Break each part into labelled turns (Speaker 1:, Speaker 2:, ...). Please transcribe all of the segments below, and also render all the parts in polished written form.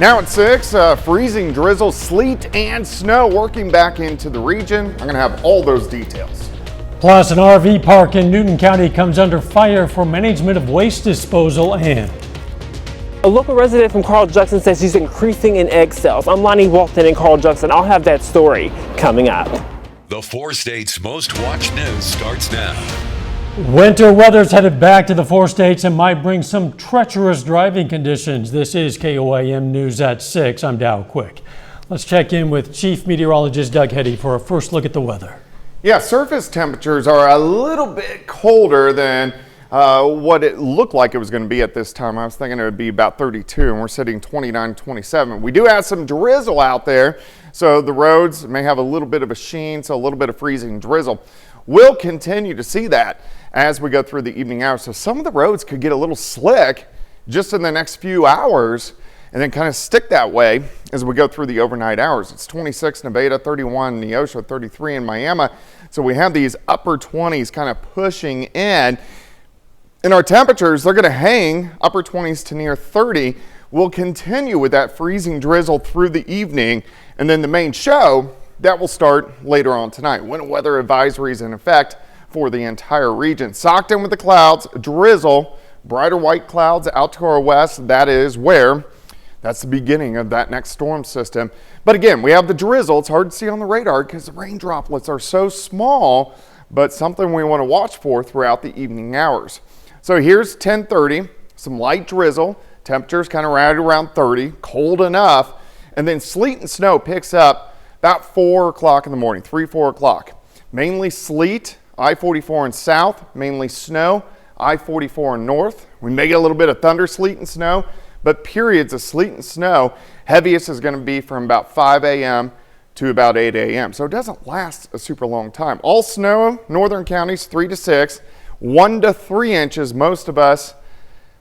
Speaker 1: Now at 6, freezing drizzle, sleet, and snow working back into the region. I'm going to have all those details.
Speaker 2: Plus, an RV park in Newton County comes under fire for management of waste disposal, and
Speaker 3: a local resident from Carl Juxon says she's increasing in egg sales. I'm Lonnie Walton in Carl Juxon. I'll have that story coming up.
Speaker 4: The 4 states' most watched news starts now.
Speaker 2: Winter weather's headed back to the 4 states and might bring some treacherous driving conditions. This is KOAM News at 6. I'm Dow Quick. Let's check in with Chief Meteorologist Doug Heddy for a first look at the weather.
Speaker 1: Yeah, surface temperatures are a little bit colder than what it looked like it was going to be at this time. I was thinking it would be about 32, and we're sitting 29, 27. We do have some drizzle out there, so the roads may have a little bit of a sheen, so a little bit of freezing drizzle. We'll continue to see that as we go through the evening hours. So some of the roads could get a little slick just in the next few hours and then kind of stick that way as we go through the overnight hours. It's 26 in Nevada, 31 in Neosho, 33 in Miami. So we have these upper 20s kind of pushing in. And our temperatures, they're going to hang upper 20s to near 30. We'll continue with that freezing drizzle through the evening. And then the main show, that will start later on tonight. Winter weather advisories in effect for the entire region. Socked in with the clouds, drizzle, brighter white clouds out to our west. That's the beginning of that next storm system. But again, we have the drizzle. It's hard to see on the radar because the rain droplets are so small, but something we want to watch for throughout the evening hours. So here's 10:30, some light drizzle, temperatures kind of right around 30, cold enough, and then sleet and snow picks up about 4 o'clock in the morning, 4 o'clock. Mainly sleet, I-44 and south, mainly snow, I-44 and north. We may get a little bit of thunder, sleet, and snow, but periods of sleet and snow, heaviest is going to be from about 5 a.m. to about 8 a.m. So it doesn't last a super long time. All snow, northern counties, 3 to 6. 1 to 3 inches, most of us,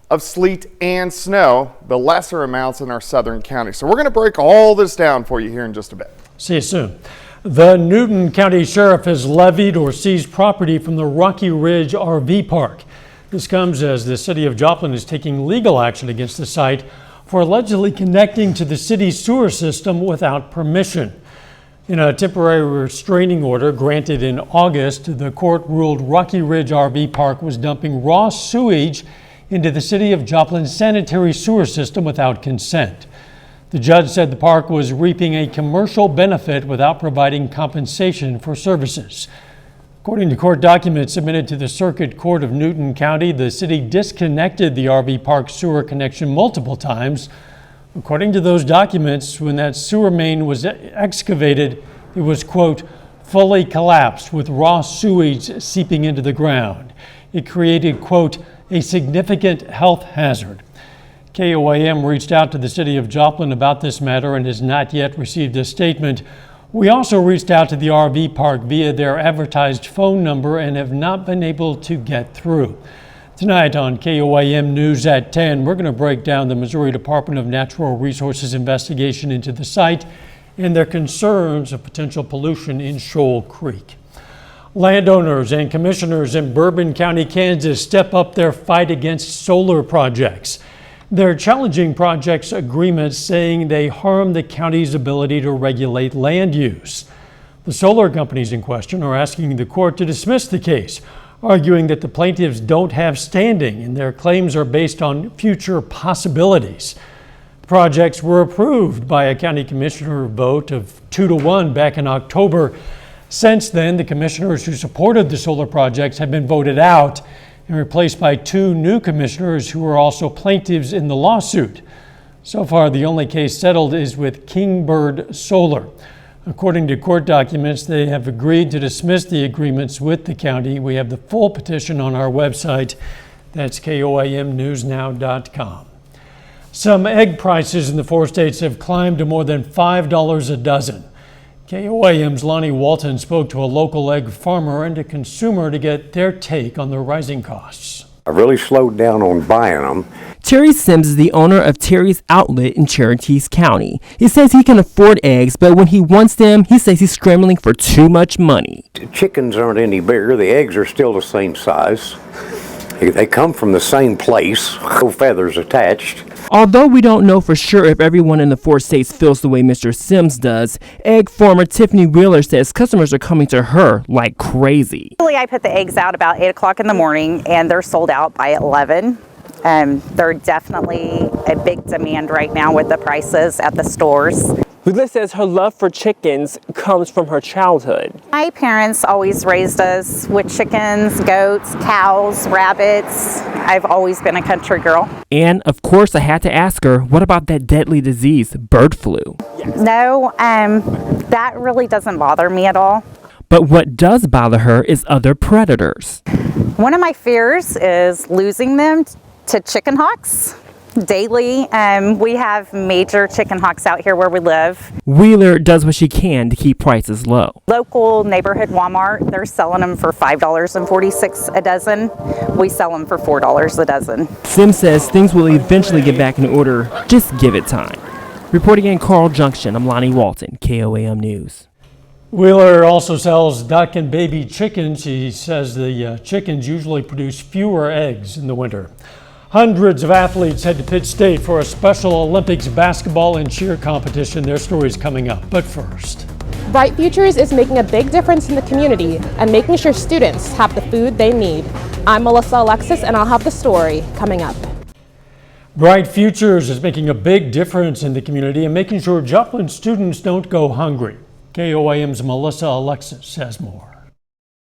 Speaker 1: of sleet and snow, the lesser amounts in our southern counties. So we're going to break all this down for you here in just a bit.
Speaker 2: See you soon. The Newton County Sheriff has levied or seized property from the Rocky Ridge RV Park. This comes as the city of Joplin is taking legal action against the site for allegedly connecting to the city's sewer system without permission. In a temporary restraining order granted in August, the court ruled Rocky Ridge RV Park was dumping raw sewage into the city of Joplin's sanitary sewer system without consent. The judge said the park was reaping a commercial benefit without providing compensation for services. According to court documents submitted to the Circuit Court of Newton County, the city disconnected the RV park sewer connection multiple times. According to those documents, when that sewer main was excavated, it was, quote, fully collapsed with raw sewage seeping into the ground. It created, quote, a significant health hazard. KOAM reached out to the city of Joplin about this matter and has not yet received a statement. We also reached out to the RV park via their advertised phone number and have not been able to get through. Tonight on KOAM News at 10, we're going to break down the Missouri Department of Natural Resources investigation into the site and their concerns of potential pollution in Shoal Creek. Landowners and commissioners in Bourbon County, Kansas step up their fight against solar projects. They're challenging projects agreements, saying they harm the county's ability to regulate land use. The solar companies in question are asking the court to dismiss the case, arguing that the plaintiffs don't have standing and their claims are based on future possibilities. Projects were approved by a county commissioner vote of 2-1 back in October. Since then, the commissioners who supported the solar projects have been voted out and replaced by 2 new commissioners who are also plaintiffs in the lawsuit. So far, the only case settled is with Kingbird Solar. According to court documents, they have agreed to dismiss the agreements with the county. We have the full petition on our website. That's KOAMnewsnow.com. Some egg prices in the 4 states have climbed to more than $5 a dozen. KOAM's Lonnie Walton spoke to a local egg farmer and a consumer to get their take on the rising costs.
Speaker 5: I really slowed down on buying them.
Speaker 3: Terry Sims is the owner of Terry's Outlet in Cherokee County. He says he can afford eggs, but when he wants them, he says he's scrambling for too much money.
Speaker 5: The chickens aren't any bigger. The eggs are still the same size. They come from the same place, no feathers attached.
Speaker 3: Although we don't know for sure if everyone in the 4 states feels the way Mr. Sims does, egg farmer Tiffany Wheeler says customers are coming to her like crazy.
Speaker 6: Usually I put the eggs out about 8 o'clock in the morning and they're sold out by 11. They're definitely a big demand right now with the prices at the stores.
Speaker 3: Wheeler says her love for chickens comes from her childhood.
Speaker 6: My parents always raised us with chickens, goats, cows, rabbits. I've always been a country girl.
Speaker 3: And of course I had to ask her, what about that deadly disease, bird flu?
Speaker 6: No, that really doesn't bother me at all.
Speaker 3: But what does bother her is other predators.
Speaker 6: One of my fears is losing them to chicken hawks. Daily, we have major chicken hawks out here where we live.
Speaker 3: Wheeler does what she can to keep prices low.
Speaker 6: Local neighborhood Walmart, they're selling them for $5.46 a dozen. We sell them for $4 a dozen.
Speaker 3: Sims says things will eventually get back in order, just give it time. Reporting in Carl Junction, I'm Lonnie Walton, KOAM News.
Speaker 2: Wheeler also sells duck and baby chickens. She says the chickens usually produce fewer eggs in the winter. Hundreds of athletes head to Pitt State for a Special Olympics basketball and cheer competition. Their story's coming up, but first.
Speaker 7: Bright Futures is making a big difference in the community and making sure students have the food they need. I'm Melissa Alexis and I'll have the story coming up.
Speaker 2: Bright Futures is making a big difference in the community and making sure Joplin students don't go hungry. KOAM's Melissa Alexis has more.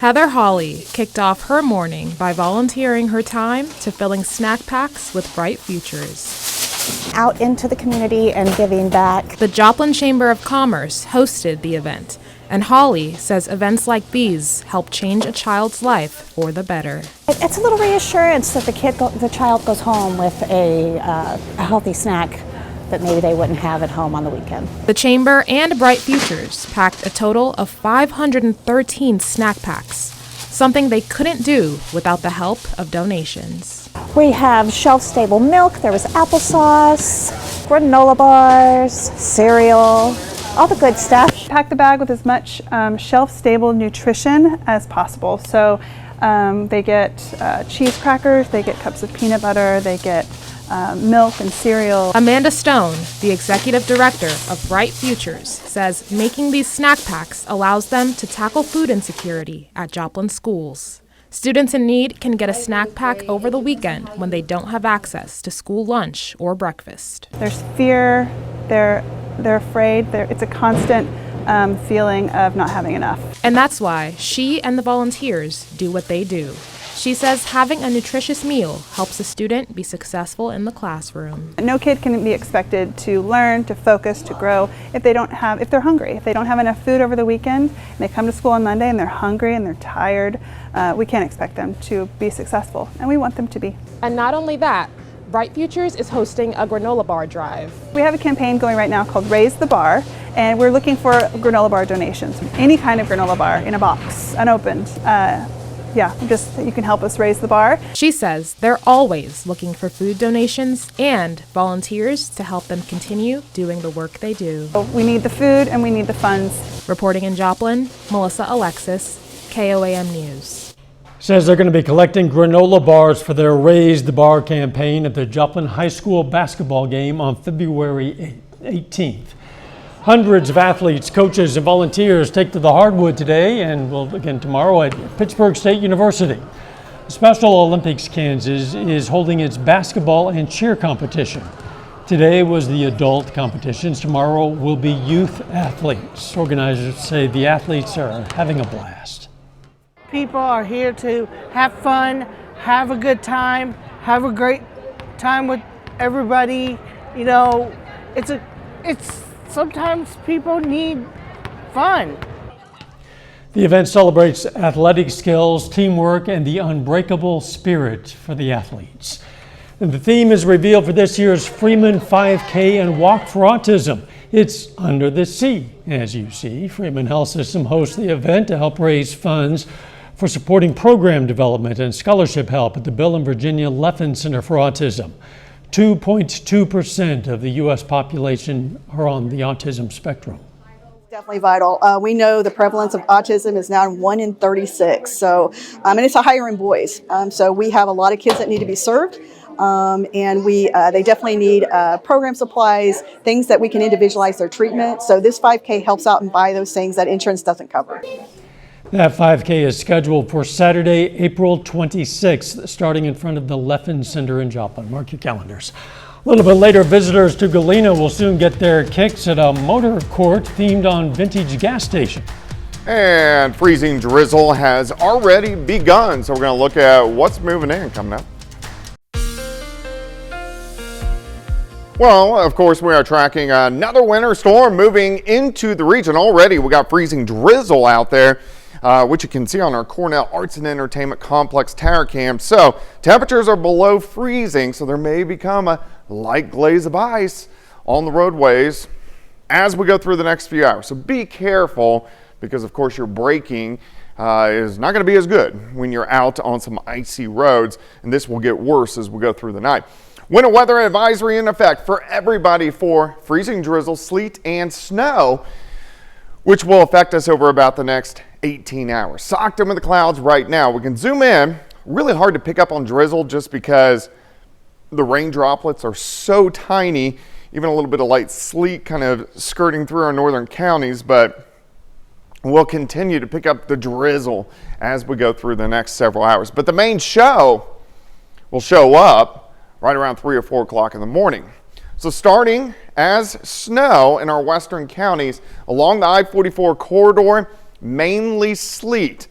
Speaker 8: Heather Hawley kicked off her morning by volunteering her time to filling snack packs with Bright Futures.
Speaker 9: Out into the community and giving back.
Speaker 8: The Joplin Chamber of Commerce hosted the event, and Hawley says events like these help change a child's life for the better.
Speaker 9: It's a little reassurance that the child goes home with a healthy snack that maybe they wouldn't have at home on the weekend.
Speaker 8: The Chamber and Bright Futures packed a total of 513 snack packs, something they couldn't do without the help of donations.
Speaker 9: We have shelf-stable milk, there was applesauce, granola bars, cereal, all the good stuff.
Speaker 10: Pack the bag with as much shelf-stable nutrition as possible. So they get cheese crackers, they get cups of peanut butter, they get milk and cereal.
Speaker 8: Amanda Stone, the executive director of Bright Futures, says making these snack packs allows them to tackle food insecurity at Joplin schools. Students in need can get a snack pack over the weekend when they don't have access to school lunch or breakfast.
Speaker 10: There's fear, they're afraid, it's a constant feeling of not having enough.
Speaker 8: And that's why she and the volunteers do what they do. She says having a nutritious meal helps a student be successful in the classroom.
Speaker 10: No kid can be expected to learn, to focus, to grow if they're hungry. If they don't have enough food over the weekend, and they come to school on Monday and they're hungry and they're tired, we can't expect them to be successful, and we want them to be.
Speaker 7: And not only that, Bright Futures is hosting a granola bar drive.
Speaker 10: We have a campaign going right now called Raise the Bar, and we're looking for granola bar donations. Any kind of granola bar in a box, unopened. You can help us raise the bar.
Speaker 8: She says they're always looking for food donations and volunteers to help them continue doing the work they do.
Speaker 10: We need the food and we need the funds.
Speaker 8: Reporting in Joplin, Melissa Alexis, KOAM News.
Speaker 2: Says they're going to be collecting granola bars for their Raise the Bar campaign at the Joplin High School basketball game on February 18th. Hundreds of athletes, coaches, and volunteers take to the hardwood today and will begin tomorrow at Pittsburgh State University. Special Olympics Kansas is holding its basketball and cheer competition. Today was the adult competitions. Tomorrow will be youth athletes. Organizers say the athletes are having a blast.
Speaker 11: People are here to have fun, have a good time, have a great time with everybody. You know, sometimes people need fun.
Speaker 2: The event celebrates athletic skills, teamwork, and the unbreakable spirit for the athletes. And the theme is revealed for this year's Freeman 5K and Walk for Autism. It's Under the Sea. As you see, Freeman Health System hosts the event to help raise funds for supporting program development and scholarship help at the Bill and Virginia Leffen Center for Autism. 2.2% of the U.S. population are on the autism spectrum.
Speaker 12: Definitely vital. We know the prevalence of autism is now 1 in 36. So, and it's higher in boys. So we have a lot of kids that need to be served. and they definitely need program supplies, things that we can individualize their treatment. So this 5K helps out and buy those things that insurance doesn't cover.
Speaker 2: That 5K is scheduled for Saturday, April 26th, starting in front of the Leffen Center in Joplin. Mark your calendars. A little bit later, visitors to Galena will soon get their kicks at a motor court themed on vintage gas station.
Speaker 1: And freezing drizzle has already begun, so we're going to look at what's moving in coming up. Well, of course, we are tracking another winter storm moving into the region already. We got freezing drizzle out there, which you can see on our Cornell Arts and Entertainment Complex tower cam. So temperatures are below freezing, so there may become a light glaze of ice on the roadways as we go through the next few hours. So be careful, because of course your braking is not going to be as good when you're out on some icy roads, and this will get worse as we go through the night. Winter weather advisory in effect for everybody for freezing drizzle, sleet, and snow, which will affect us over about the next 18 hours. Socked in with the clouds right now. We can zoom in. Really hard to pick up on drizzle just because the rain droplets are so tiny. Even a little bit of light sleet kind of skirting through our northern counties, but we'll continue to pick up the drizzle as we go through the next several hours. But the main show will show up right around 3 or 4 o'clock in the morning. So starting as snow in our western counties along the I-44 corridor, mainly sleet,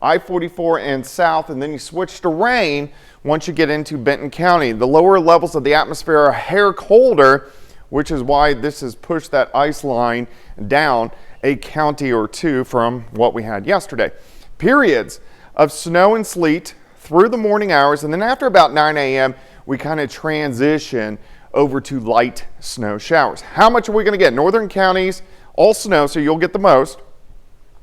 Speaker 1: I-44 and south, and then you switch to rain once you get into Benton County. The lower levels of the atmosphere are a hair colder, which is why this has pushed that ice line down a county or two from what we had yesterday. Periods of snow and sleet through the morning hours, and then after about 9 a.m., we kind of transition over to light snow showers. How much are we going to get? Northern counties, all snow, so you'll get the most.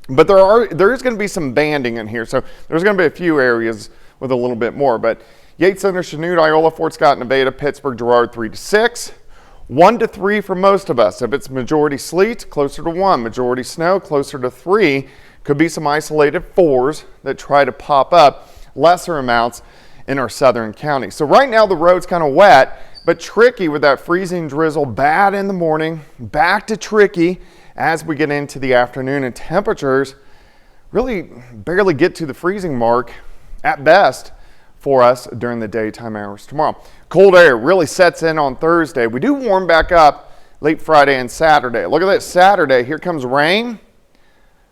Speaker 1: But there is going to be some banding in here, so there's going to be a few areas with a little bit more. But Yates Center, Chanute, Iola, Fort Scott, Nevada, Pittsburgh, Girard, 3 to 6. 1 to 3 for most of us. If it's majority sleet, closer to 1. Majority snow, closer to 3. Could be some isolated 4s that try to pop up. Lesser amounts in our southern counties. So right now the road's kind of wet, but tricky with that freezing drizzle. Bad in the morning, back to tricky as we get into the afternoon, and temperatures really barely get to the freezing mark at best for us during the daytime hours tomorrow. Cold air really sets in on Thursday. We do warm back up late Friday and Saturday. Look at that Saturday. Here comes rain,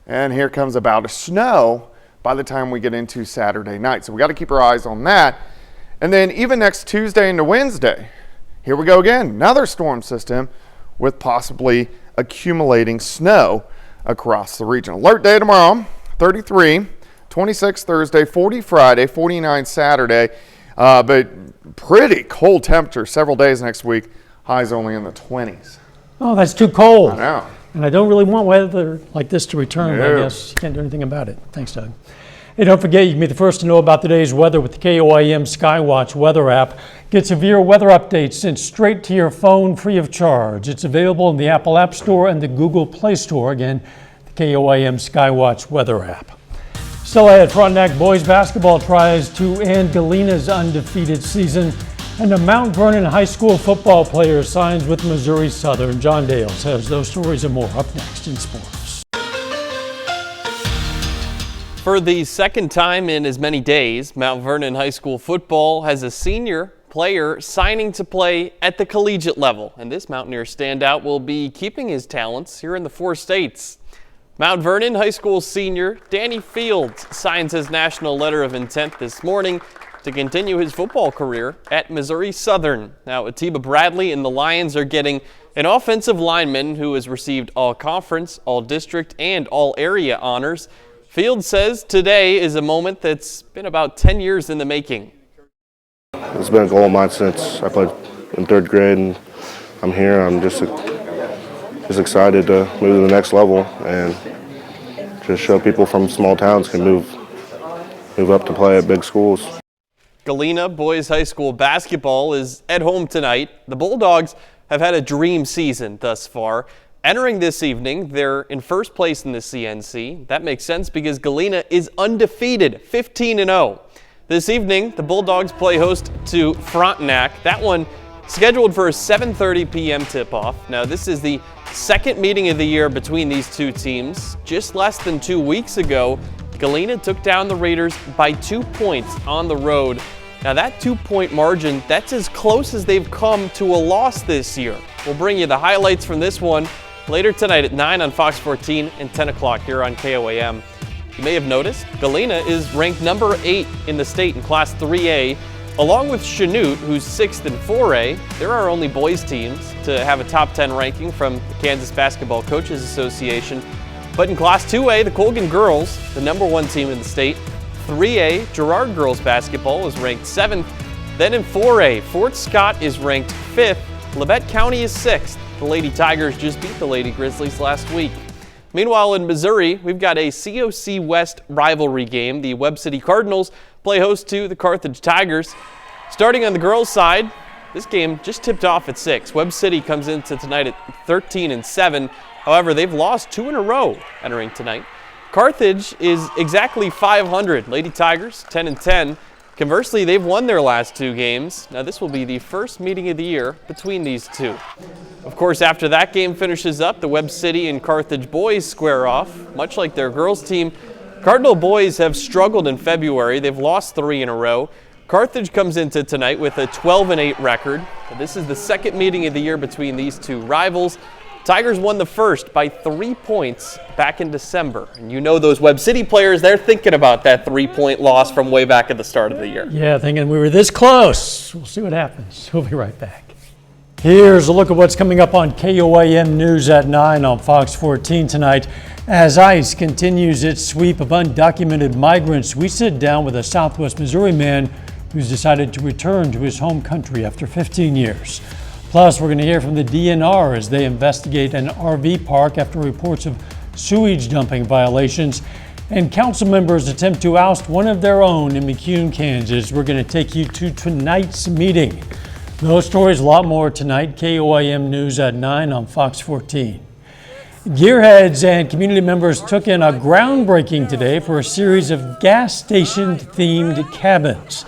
Speaker 1: and here comes a bout of snow by the time we get into Saturday night. So we got to keep our eyes on that. And then even next Tuesday into Wednesday, here we go again. Another storm system with possibly accumulating snow across the region. Alert day tomorrow, 33, 26 Thursday, 40 Friday, 49 Saturday. But pretty cold temperatures several days next week. Highs only in the 20s.
Speaker 2: Oh, that's too cold.
Speaker 1: I know.
Speaker 2: And I don't really want weather like this to return, but I guess you can't do anything about it. Thanks, Doug. Hey, don't forget, you can be the first to know about today's weather with the KOIM Skywatch weather app. Get severe weather updates sent straight to your phone free of charge. It's available in the Apple App Store and the Google Play Store. Again, the KOIM Skywatch weather app. Still ahead, Frontenac boys basketball tries to end Galena's undefeated season. And a Mount Vernon High School football player signs with Missouri Southern. John Dales has those stories and more up next in sports.
Speaker 13: For the second time in as many days, Mount Vernon High School football has a senior player signing to play at the collegiate level. And this Mountaineer standout will be keeping his talents here in the 4 states. Mount Vernon High School senior Danny Fields signs his national letter of intent this morning to continue his football career at Missouri Southern. Now, Atiba Bradley and the Lions are getting an offensive lineman who has received all-conference, all-district, and all-area honors. Fields says today is a moment that's been about 10 years in the making.
Speaker 14: It's been a goal of mine since I played in 3rd grade, and I'm here. I'm just excited to move to the next level and just show people from small towns can move up to play at big schools.
Speaker 13: Galena Boys High School basketball is at home tonight. The Bulldogs have had a dream season thus far. Entering this evening, they're in first place in the CNC. That makes sense because Galena is undefeated, 15-0. This evening, the Bulldogs play host to Frontenac. That one scheduled for a 7:30 p.m. tip-off. Now, this is the second meeting of the year between these two teams. Just less than 2 weeks ago, Galena took down the Raiders by 2 points on the road. Now, that 2-point margin, that's as close as they've come to a loss this year. We'll bring you the highlights from this one later tonight at 9 on Fox 14 and 10 o'clock here on KOAM. You may have noticed, Galena is ranked number 8 in the state in Class 3A, along with Chanute, who's 6th in 4A. There are only boys teams to have a top 10 ranking from the Kansas Basketball Coaches Association. But in Class 2A, the Colgan girls, the number 1 team in the state. 3A, Girard girls basketball is ranked 7th. Then in 4A, Fort Scott is ranked 5th. Labette County is 6th. The Lady Tigers just beat the Lady Grizzlies last week. Meanwhile, in Missouri, we've got a COC West rivalry game. The Webb City Cardinals play host to the Carthage Tigers. Starting on the girls' side, this game just tipped off at 6. Webb City comes into tonight at 13-7. However, they've lost 2 in a row entering tonight. Carthage is exactly 500. Lady Tigers, 10-10. Conversely, they've won their last 2 games. Now, this will be the first meeting of the year between these two. Of course, after that game finishes up, the Webb City and Carthage boys square off. Much like their girls team, Cardinal boys have struggled in February. They've lost 3 in a row. Carthage comes into tonight with a 12-8 record. This is the second meeting of the year between these two rivals. Tigers won the first by 3 points back in December. And you know those Webb City players, they're thinking about that 3-point loss from way back at the start of the year.
Speaker 2: Yeah, thinking we were this close. We'll see what happens. We'll be right back. Here's a look at what's coming up on KOAM News at 9 on Fox 14 tonight. As ICE continues its sweep of undocumented migrants, we sit down with a Southwest Missouri man who's decided to return to his home country after 15 years. Plus, we're going to hear from the DNR as they investigate an RV park after reports of sewage dumping violations. And council members attempt to oust one of their own in McCune, Kansas. We're going to take you to tonight's meeting. Those stories, a lot more tonight. KOAM News at 9 on Fox 14. Gearheads and community members took in a groundbreaking today for a series of gas station-themed cabins.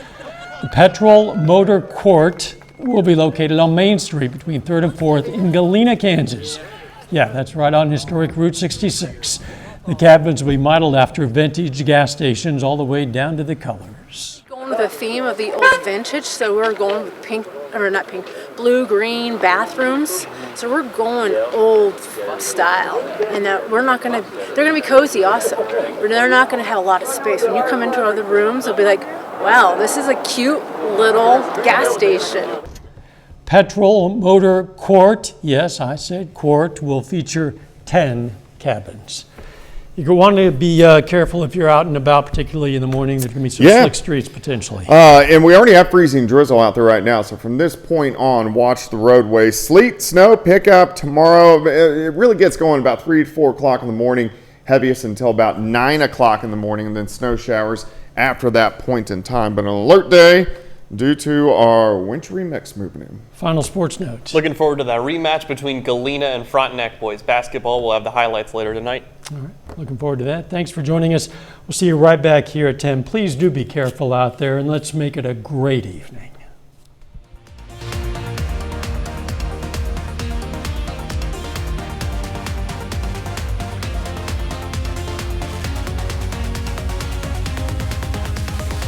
Speaker 2: The Petrol Motor Court will be located on Main Street between 3rd and 4th in Galena, Kansas. Yeah, that's right on historic Route 66. The cabins will be modeled after vintage gas stations all the way down to the colors.
Speaker 15: Going with the theme of the old vintage, so we're going with blue, green bathrooms. So we're going old style, and they're going to be cozy also. They're not going to have a lot of space. When you come into other rooms, it'll be like, wow, this is a cute little gas station.
Speaker 2: Petrol Motor Court, yes, I said court, will feature 10 cabins. You want to be careful if you're out and about, particularly in the morning. There's going to be some slick streets potentially.
Speaker 1: And we already have freezing drizzle out there right now. So from this point on, watch the roadways. Sleet, snow, pick up tomorrow. It really gets going about 3 to 4 o'clock in the morning. Heaviest until about 9 o'clock in the morning, and then snow showers after that point in time. But an alert day due to our wintry mix moving in.
Speaker 2: Final sports notes.
Speaker 13: Looking forward to that rematch between Galena and Frontenac boys basketball. We'll have the highlights later tonight.
Speaker 2: All right, looking forward to that. Thanks for joining us. We'll see you right back here at 10. Please do be careful out there, and let's make it a great evening.